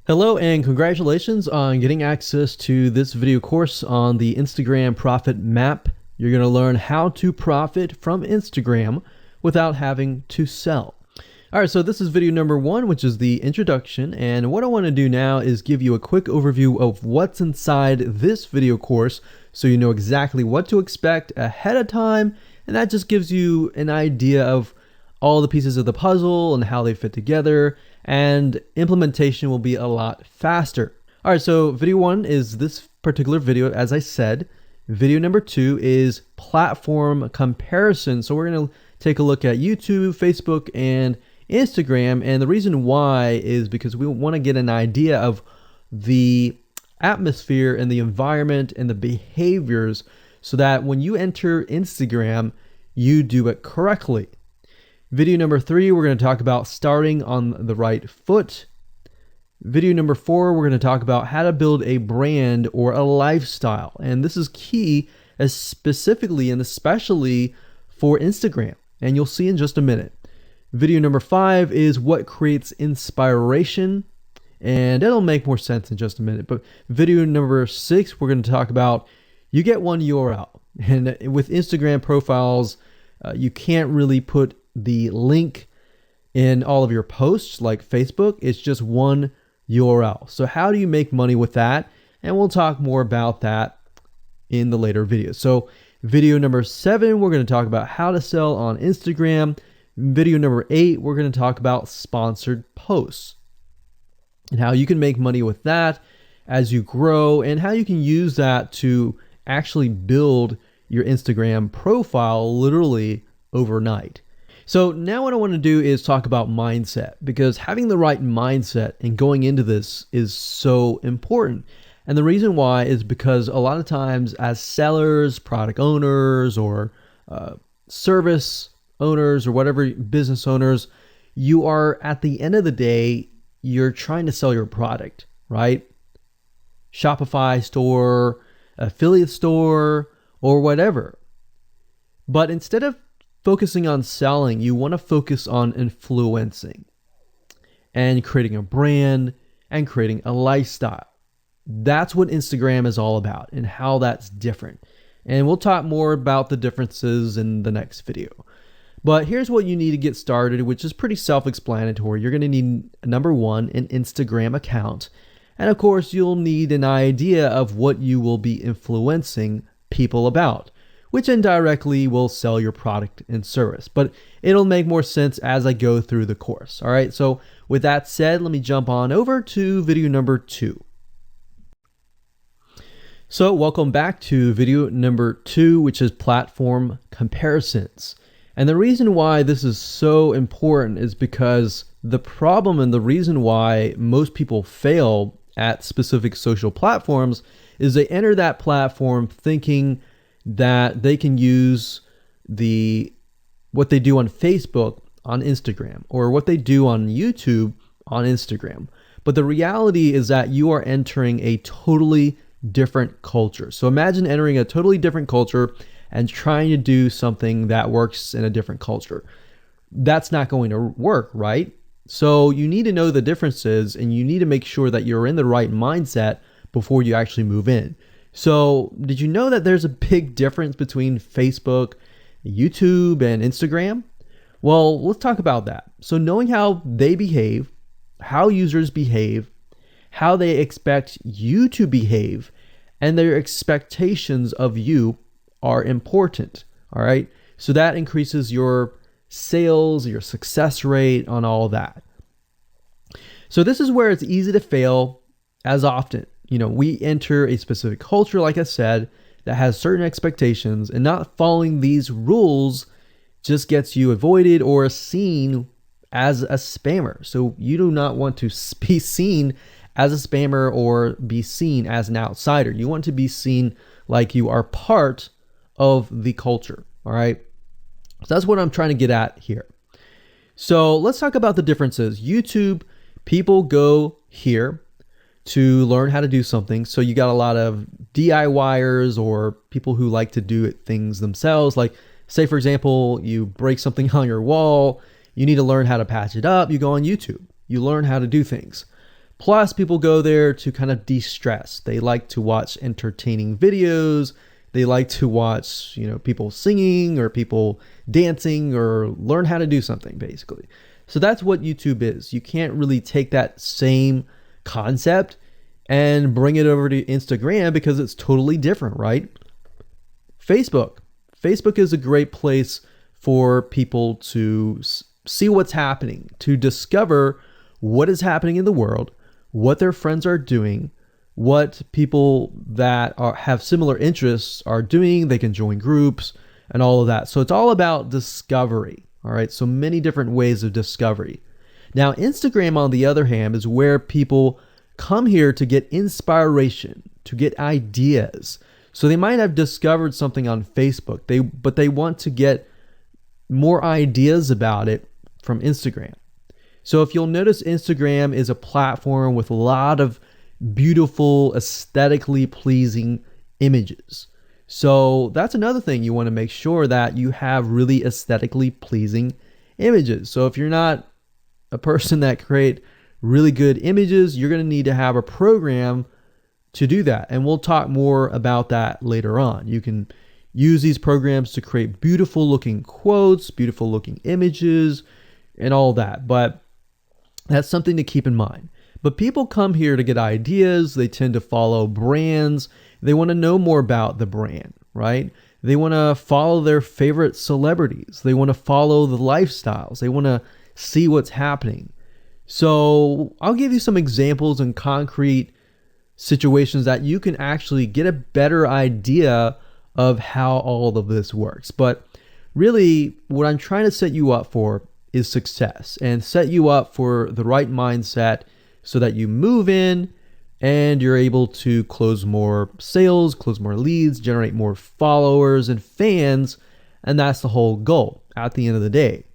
Hello and congratulations on getting access to this video course on the Instagram profit map. You're going to learn how to profit from Instagram without having to sell. All right, so this is video number 1, which is the introduction. And what I want to do now is give you a quick overview of what's inside this video course so you know exactly what to expect ahead of time. And that just gives you an idea of all the pieces of the puzzle and how they fit together, and implementation will be a lot faster. All right, so video 1 is this particular video, as I said. Video number 2 is platform comparison. So we're going to take a look at YouTube, Facebook, and Instagram. And the reason why is because we want to get an idea of the atmosphere and the environment and the behaviors so that when you enter Instagram, you do it correctly. Video number 3, we're going to talk about starting on the right foot. Video number 4, we're going to talk about how to build a brand or a lifestyle. And this is key, as specifically and especially for Instagram. And you'll see in just a minute. Video number 5 is what creates inspiration. And it'll make more sense in just a minute. But video number 6, we're going to talk about you get one URL. And with Instagram profiles, you can't really put the link in all of your posts like Facebook. It's just one URL. So how do you make money with that? And we'll talk more about that in the later videos. So video number 7, we're going to talk about how to sell on Instagram. Video number 8, we're going to talk about sponsored posts and how you can make money with that as you grow, and how you can use that to actually build your Instagram profile literally overnight. So now what I want to do is talk about mindset, because having the right mindset and going into this is so important. And the reason why is because a lot of times as sellers, product owners, or service owners, or whatever business owners, you are, at the end of the day, you're trying to sell your product, right? Shopify store, affiliate store, or whatever. But instead of focusing on selling, you want to focus on influencing and creating a brand and creating a lifestyle. That's what Instagram is all about and how that's different. And we'll talk more about the differences in the next video. But here's what you need to get started, which is pretty self-explanatory. You're going to need, number 1, an Instagram account. And of course, you'll need an idea of what you will be influencing people about, which indirectly will sell your product and service. But it'll make more sense as I go through the course. All right, so with that said, let me jump on over to video number 2. So welcome back to video number 2, which is platform comparisons. And the reason why this is so important is because the problem and the reason why most people fail at specific social platforms is they enter that platform thinking that they can use what they do on Facebook on Instagram, or what they do on YouTube on Instagram. But the reality is that you are entering a totally different culture. So imagine entering a totally different culture and trying to do something that works in a different culture. That's not going to work, right? So you need to know the differences, and you need to make sure that you're in the right mindset before you actually move in. So did you know that there's a big difference between Facebook, YouTube, and Instagram? Well, let's talk about that. So knowing how they behave, how users behave, how they expect you to behave, and their expectations of you are important. All right. So that increases your sales, your success rate on all that. So this is where it's easy to fail as often. We enter a specific culture, like I said, that has certain expectations, and not following these rules just gets you avoided or seen as a spammer. So you do not want to be seen as a spammer or be seen as an outsider. You want to be seen like you are part of the culture. All right. So that's what I'm trying to get at here. So let's talk about the differences. YouTube, people go here to learn how to do something. So you got a lot of DIYers, or people who like to do things themselves. Like, say, for example, you break something on your wall, you need to learn how to patch it up. You go on YouTube, you learn how to do things. Plus, people go there to kind of de-stress. They like to watch entertaining videos. They like to watch, people singing or people dancing or learn how to do something, basically. So that's what YouTube is. You can't really take that same concept and bring it over to Instagram because it's totally different, right? Facebook. Facebook is a great place for people to see what's happening, to discover what is happening in the world, what their friends are doing, what people that have similar interests are doing. They can join groups and all of that. So it's all about discovery. All right. So many different ways of discovery. Now, Instagram, on the other hand, is where people come here to get inspiration, to get ideas. So they might have discovered something on Facebook, but they want to get more ideas about it from Instagram. So if you'll notice, Instagram is a platform with a lot of beautiful, aesthetically pleasing images. So that's another thing. You want to make sure that you have really aesthetically pleasing images. So if you're not a person that create really good images, you're going to need to have a program to do that. And we'll talk more about that later on. You can use these programs to create beautiful looking quotes, beautiful looking images, and all that. But that's something to keep in mind. But people come here to get ideas. They tend to follow brands. They want to know more about the brand, right? They want to follow their favorite celebrities. They want to follow the lifestyles. They want to see what's happening. So I'll give you some examples and concrete situations that you can actually get a better idea of how all of this works. But really, what I'm trying to set you up for is success, and set you up for the right mindset so that you move in and you're able to close more sales, close more leads, generate more followers and fans. And that's the whole goal at the end of the day.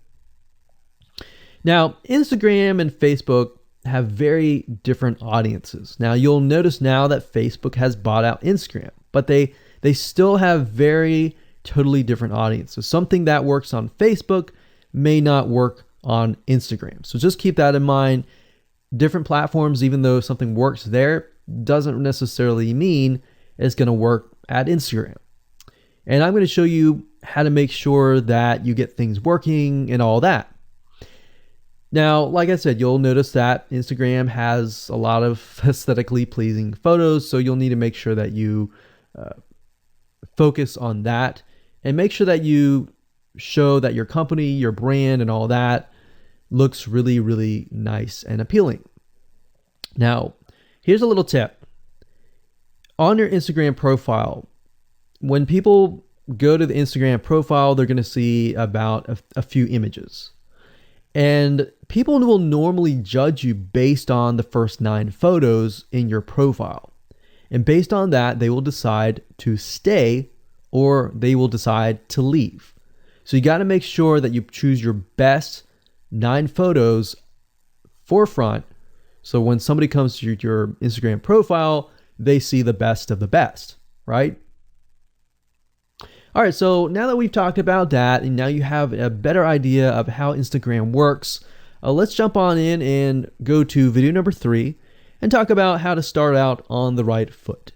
Now, Instagram and Facebook have very different audiences. Now, you'll notice now that Facebook has bought out Instagram, but they still have very totally different audiences. Something that works on Facebook may not work on Instagram. So just keep that in mind. Different platforms, even though something works there, doesn't necessarily mean it's going to work at Instagram. And I'm going to show you how to make sure that you get things working and all that. Now, like I said, you'll notice that Instagram has a lot of aesthetically pleasing photos, so you'll need to make sure that you focus on that and make sure that you show that your company, your brand, and all that looks really, really nice and appealing. Now, here's a little tip. On your Instagram profile, when people go to the Instagram profile, they're going to see about a few images. And people will normally judge you based on the first 9 photos in your profile. And based on that, they will decide to stay or they will decide to leave. So you got to make sure that you choose your best 9 photos forefront. So when somebody comes to your Instagram profile, they see the best of the best, right? All right, so now that we've talked about that, and now you have a better idea of how Instagram works, let's jump on in and go to video number 3 and talk about how to start out on the right foot.